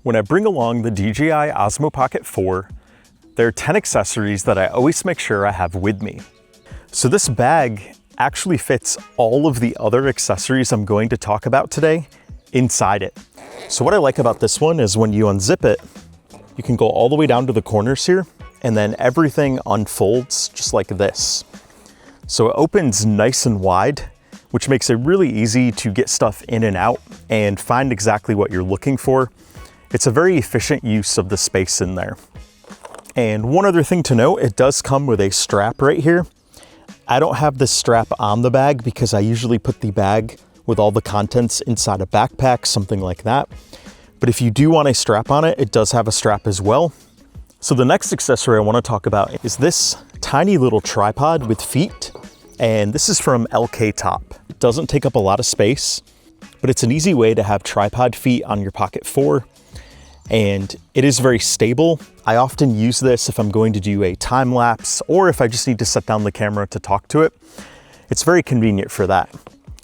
When I bring along the DJI Osmo Pocket 4, there are 10 accessories that I always make sure I have with me. So this bag actually fits all of the other accessories I'm going to talk about today inside it. So what I like about this one is when you unzip it, you can go all the way down to the corners here, and then everything unfolds just like this. So it opens nice and wide, which makes it really easy to get stuff in and out and find exactly what you're looking for. It's a very efficient use of the space in there. And one other thing to note, it does come with a strap right here. I don't have this strap on the bag because I usually put the bag with all the contents inside a backpack, something like that. But if you do want a strap on it, it does have a strap as well. So the next accessory I want to talk about is this tiny little tripod with feet. And this is from LK Top. It doesn't take up a lot of space, but it's an easy way to have tripod feet on your Pocket 4. And it is very stable. I often use this if I'm going to do a time lapse or if I just need to set down the camera to talk to it. It's very convenient for that.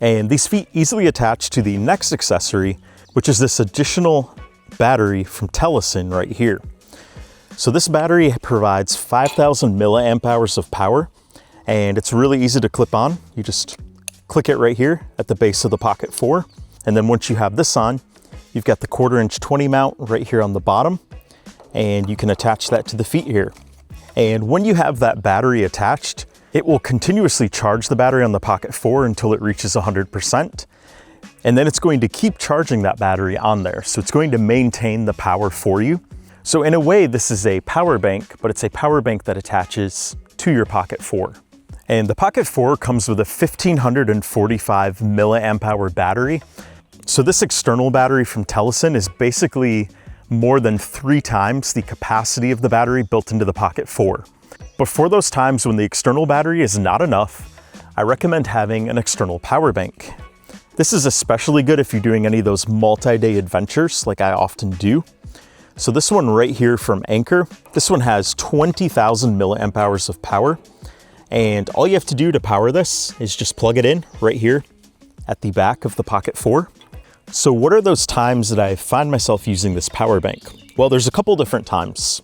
And these feet easily attach to the next accessory, which is this additional battery from Telesin right here. So this battery provides 5,000 milliamp hours of power, and it's really easy to clip on. You just click it right here at the base of the Pocket 4. And then once you have this on, you've got the 1/4" 20 mount right here on the bottom, and you can attach that to the feet here. And when you have that battery attached, it will continuously charge the battery on the Pocket 4 until it reaches 100%. And then it's going to keep charging that battery on there. So it's going to maintain the power for you. So in a way, this is a power bank, but it's a power bank that attaches to your Pocket 4. And the Pocket 4 comes with a 1,545 milliamp hour battery. So this external battery from Telesin is basically more than 3 times the capacity of the battery built into the Pocket 4. But for those times when the external battery is not enough, I recommend having an external power bank. This is especially good if you're doing any of those multi-day adventures like I often do. So this one right here from Anker, this one has 20,000 milliamp hours of power. And all you have to do to power this is just plug it in right here at the back of the Pocket 4. So what are those times that I find myself using this power bank? Well, there's a couple different times.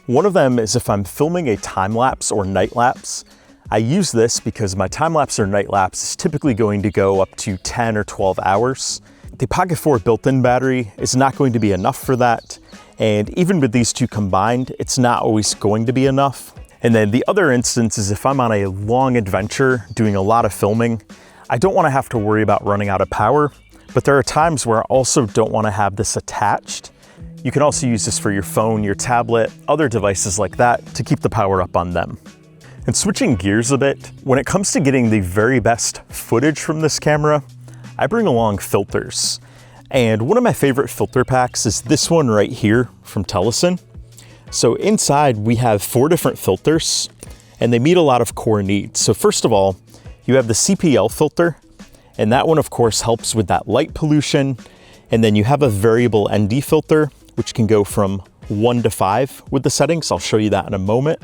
One of them is if I'm filming a time lapse or night lapse. I use this because my time lapse or night lapse is typically going to go up to 10 or 12 hours. The Pocket 4 built-in battery is not going to be enough for that. And even with these two combined, it's not always going to be enough. And then the other instance is if I'm on a long adventure doing a lot of filming, I don't want to have to worry about running out of power. But there are times where I also don't want to have this attached. You can also use this for your phone, your tablet, other devices like that to keep the power up on them. And switching gears a bit, when it comes to getting the very best footage from this camera, I bring along filters. And one of my favorite filter packs is this one right here from Telesin. So inside we have 4 different filters and they meet a lot of core needs. So first of all, you have the CPL filter. And that one, of course, helps with that light pollution. And then you have a variable ND filter, which can go from 1 to 5 with the settings. I'll show you that in a moment.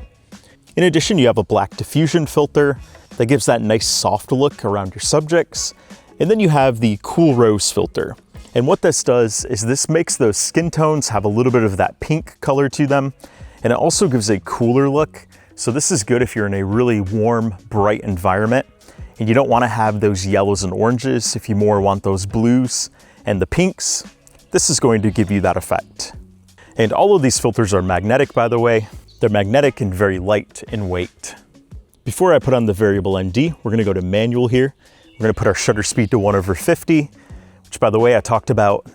In addition, you have a black diffusion filter that gives that nice soft look around your subjects. And then you have the cool rose filter. And what this does is this makes those skin tones have a little bit of that pink color to them. And it also gives a cooler look. So this is good if you're in a really warm, bright environment. And you don't want to have those yellows and oranges. If you more want those blues and the pinks, this is going to give you that effect. And all of these filters are magnetic, by the way. They're magnetic and very light in weight. Before I put on the variable ND, we're going to go to manual here. We're going to put our shutter speed to 1/50, which, by the way, I talked about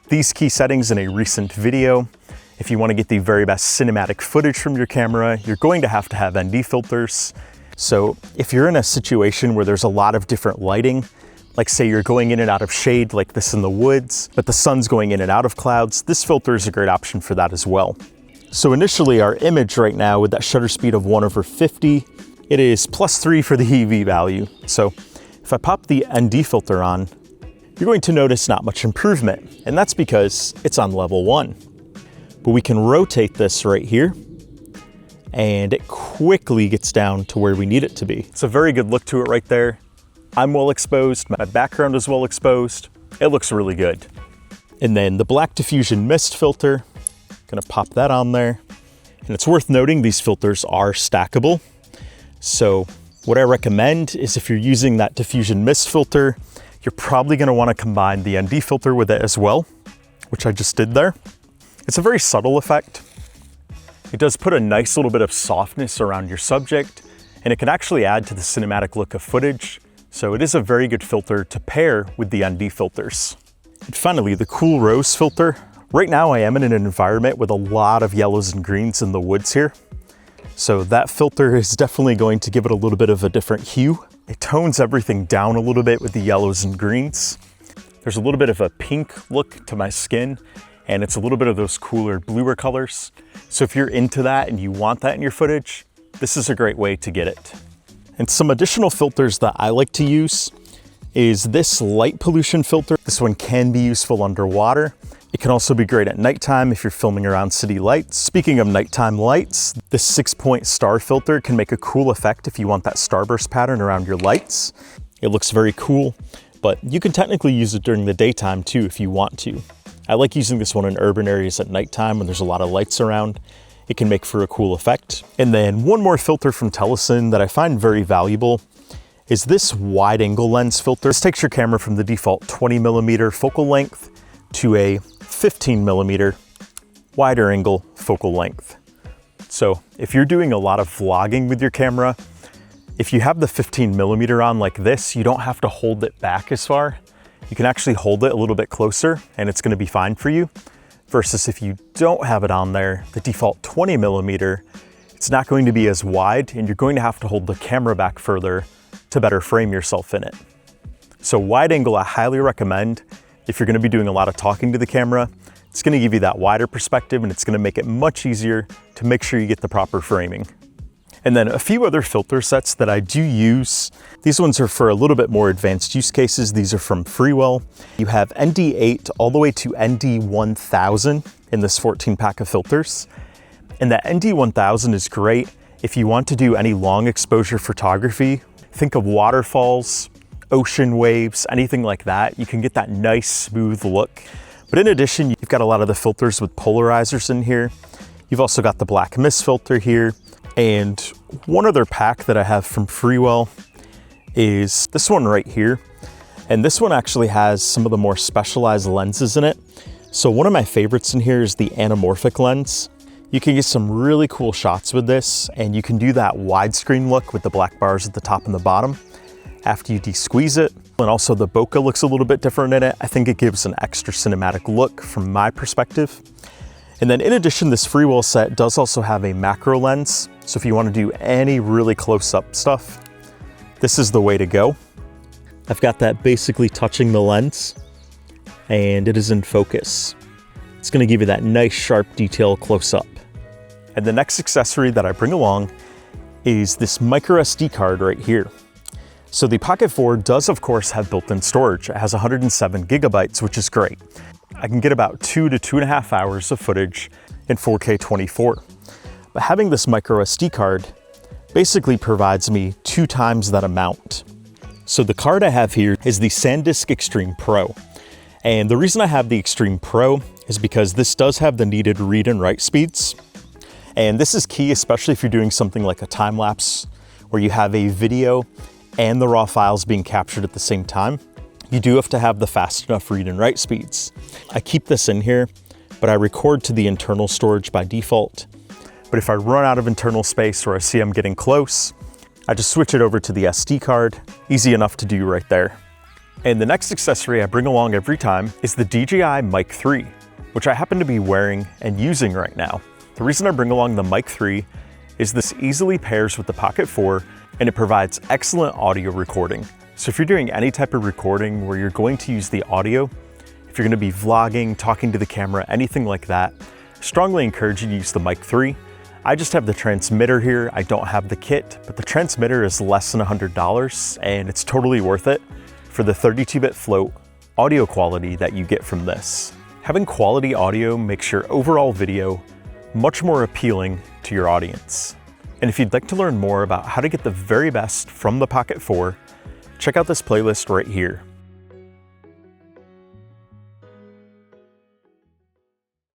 these key settings in a recent video. If you want to get the very best cinematic footage from your camera, you're going to have ND filters. So if you're in a situation where there's a lot of different lighting, like say you're going in and out of shade like this in the woods, but the sun's going in and out of clouds, this filter is a great option for that as well. So initially our image right now with that shutter speed of 1/50, it is +3 for the EV value. So if I pop the ND filter on, you're going to notice not much improvement, and that's because it's on level 1. But we can rotate this right here, and it quickly gets down to where we need it to be. It's a very good look to it right there. I'm well exposed, my background is well exposed. It looks really good. And then the black diffusion mist filter, gonna pop that on there. And it's worth noting these filters are stackable. So what I recommend is if you're using that diffusion mist filter, you're probably gonna wanna combine the ND filter with it as well, which I just did there. It's a very subtle effect. It does put a nice little bit of softness around your subject, and it can actually add to the cinematic look of footage. So it is a very good filter to pair with the ND filters. And finally, the Cool Rose filter. Right now I am in an environment with a lot of yellows and greens in the woods here. So that filter is definitely going to give it a little bit of a different hue. It tones everything down a little bit with the yellows and greens. There's a little bit of a pink look to my skin, and it's a little bit of those cooler, bluer colors. So if you're into that and you want that in your footage, this is a great way to get it. And some additional filters that I like to use is this light pollution filter. This one can be useful underwater. It can also be great at nighttime if you're filming around city lights. Speaking of nighttime lights, this 6-point star filter can make a cool effect if you want that starburst pattern around your lights. It looks very cool, but you can technically use it during the daytime too if you want to. I like using this one in urban areas at nighttime when there's a lot of lights around. It can make for a cool effect. And then one more filter from Telesin that I find very valuable is this wide angle lens filter. This takes your camera from the default 20mm focal length to a 15mm wider angle focal length. So if you're doing a lot of vlogging with your camera, if you have the 15mm on like this, you don't have to hold it back as far. You can actually hold it a little bit closer and it's gonna be fine for you. Versus if you don't have it on there, the default 20mm, it's not going to be as wide and you're going to have to hold the camera back further to better frame yourself in it. So wide angle, I highly recommend if you're gonna be doing a lot of talking to the camera. It's gonna give you that wider perspective and it's gonna make it much easier to make sure you get the proper framing. And then a few other filter sets that I do use. These ones are for a little bit more advanced use cases. These are from Freewell. You have ND8 all the way to ND1000 in this 14 pack of filters. And that ND1000 is great if you want to do any long exposure photography. Think of waterfalls, ocean waves, anything like that. You can get that nice smooth look. But in addition, you've got a lot of the filters with polarizers in here. You've also got the black mist filter here. And one other pack that I have from Freewell is this one right here. And this one actually has some of the more specialized lenses in it. So one of my favorites in here is the Anamorphic lens. You can get some really cool shots with this, and you can do that widescreen look with the black bars at the top and the bottom after you de-squeeze it. And also the bokeh looks a little bit different in it. I think it gives an extra cinematic look from my perspective. And then in addition, this Freewell set does also have a macro lens. So if you want to do any really close-up stuff, this is the way to go. I've got that basically touching the lens and it is in focus. It's going to give you that nice sharp detail close-up. And the next accessory that I bring along is this MicroSD card right here. So the Pocket 4 does of course have built-in storage. It has 107 gigabytes, which is great. I can get about 2 to 2.5 hours of footage in 4K 24. But having this MicroSD card basically provides me 2 times that amount. So the card I have here is the SanDisk Extreme Pro. And the reason I have the Extreme Pro is because this does have the needed read and write speeds. And this is key, especially if you're doing something like a time lapse where you have a video and the raw files being captured at the same time. You do have to have the fast enough read and write speeds. I keep this in here, but I record to the internal storage by default. But if I run out of internal space or I see I'm getting close, I just switch it over to the SD card. Easy enough to do right there. And the next accessory I bring along every time is the DJI Mic 3, which I happen to be wearing and using right now. The reason I bring along the Mic 3 is this easily pairs with the Pocket 4 and it provides excellent audio recording. So if you're doing any type of recording where you're going to use the audio, if you're going to be vlogging, talking to the camera, anything like that, I strongly encourage you to use the Mic 3. I just have the transmitter here. I don't have the kit, but the transmitter is less than $100 and it's totally worth it for the 32-bit float audio quality that you get from this. Having quality audio makes your overall video much more appealing to your audience. And if you'd like to learn more about how to get the very best from the Pocket 4, check out this playlist right here.